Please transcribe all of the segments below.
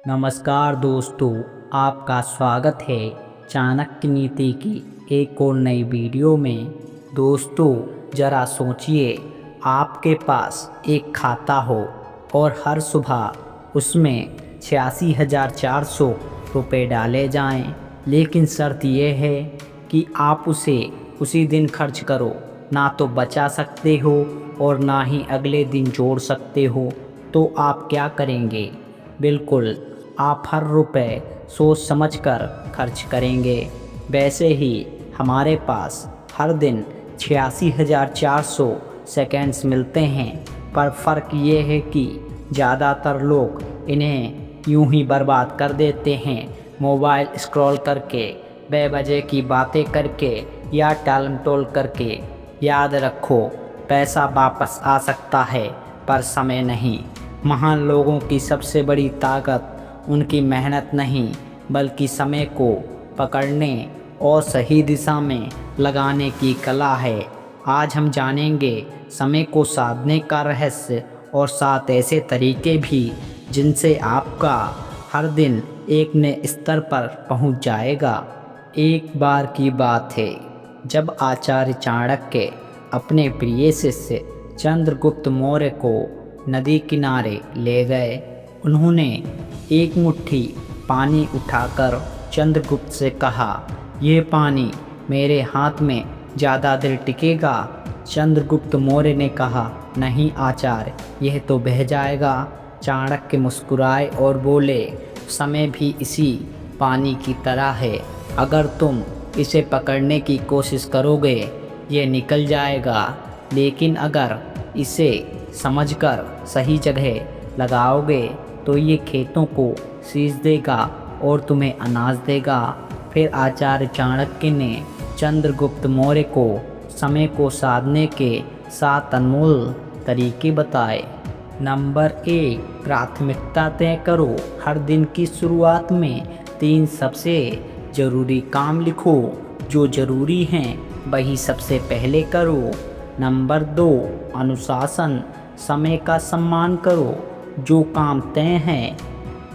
नमस्कार दोस्तों, आपका स्वागत है चाणक्य नीति की एक और नई वीडियो में। दोस्तों, ज़रा सोचिए, आपके पास एक खाता हो और हर सुबह उसमें 86,400 रुपये डाले जाएं, लेकिन शर्त यह है कि आप उसे उसी दिन खर्च करो। ना तो बचा सकते हो और ना ही अगले दिन जोड़ सकते हो, तो आप क्या करेंगे? बिल्कुल, आप हर रुपए सोच समझकर खर्च करेंगे। वैसे ही हमारे पास हर दिन 86,400 सेकेंड्स मिलते हैं, पर फ़र्क ये है कि ज़्यादातर लोग इन्हें यूं ही बर्बाद कर देते हैं, मोबाइल स्क्रॉल करके, बेवजह की बातें करके या टालमटोल करके। याद रखो, पैसा वापस आ सकता है पर समय नहीं। महान लोगों की सबसे बड़ी ताकत उनकी मेहनत नहीं, बल्कि समय को पकड़ने और सही दिशा में लगाने की कला है। आज हम जानेंगे समय को साधने का रहस्य और 7 ऐसे तरीके भी जिनसे आपका हर दिन एक नए स्तर पर पहुंच जाएगा। एक बार की बात है, जब आचार्य चाणक्य अपने प्रिय शिष्य चंद्रगुप्त मौर्य को नदी किनारे ले गए। उन्होंने एक मुट्ठी पानी उठाकर चंद्रगुप्त से कहा, "ये पानी मेरे हाथ में ज़्यादा देर टिकेगा?" चंद्रगुप्त मौर्य ने कहा, "नहीं आचार्य, यह तो बह जाएगा।" चाणक्य मुस्कुराए और बोले, "समय भी इसी पानी की तरह है। अगर तुम इसे पकड़ने की कोशिश करोगे, ये निकल जाएगा, लेकिन अगर इसे समझकर सही जगह लगाओगे तो ये खेतों को सींच देगा और तुम्हें अनाज देगा।" फिर आचार्य चाणक्य ने चंद्रगुप्त मौर्य को समय को साधने के 7 अनमोल तरीके बताए। नंबर 1, प्राथमिकता तय करो। हर दिन की शुरुआत में 3 सबसे ज़रूरी काम लिखो। जो ज़रूरी हैं वही सबसे पहले करो। नंबर 2, अनुशासन। समय का सम्मान करो। जो काम तय हैं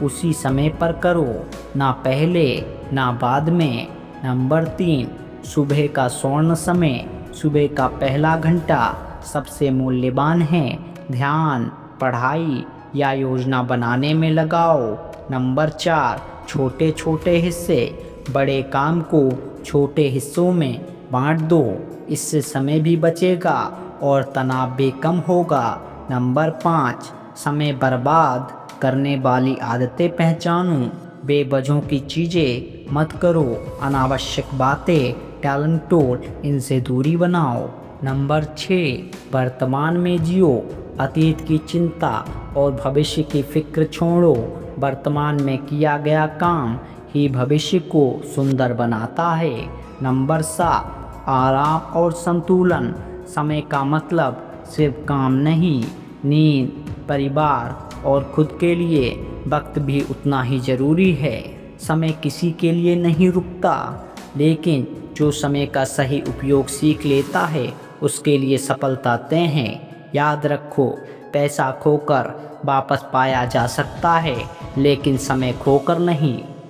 उसी समय पर करो, ना पहले ना बाद में। नंबर 3, सुबह का स्वर्ण समय। सुबह का पहला घंटा सबसे मूल्यवान है। ध्यान, पढ़ाई या योजना बनाने में लगाओ। नंबर 4, छोटे छोटे हिस्से। बड़े काम को छोटे हिस्सों में बांट दो, इससे समय भी बचेगा और तनाव भी कम होगा। नंबर 5, समय बर्बाद करने वाली आदतें पहचानो। बेवजह की चीज़ें मत करो। अनावश्यक बातें, टालमटोल, इनसे दूरी बनाओ। नंबर 6, वर्तमान में जियो। अतीत की चिंता और भविष्य की फिक्र छोड़ो। वर्तमान में किया गया काम ही भविष्य को सुंदर बनाता है। नंबर 7, आराम और संतुलन। समय का मतलब सिर्फ काम नहीं, नींद, परिवार और खुद के लिए वक्त भी उतना ही ज़रूरी है। समय किसी के लिए नहीं रुकता, लेकिन जो समय का सही उपयोग सीख लेता है उसके लिए सफलता तय है। याद रखो, पैसा खोकर वापस पाया जा सकता है, लेकिन समय खोकर नहीं।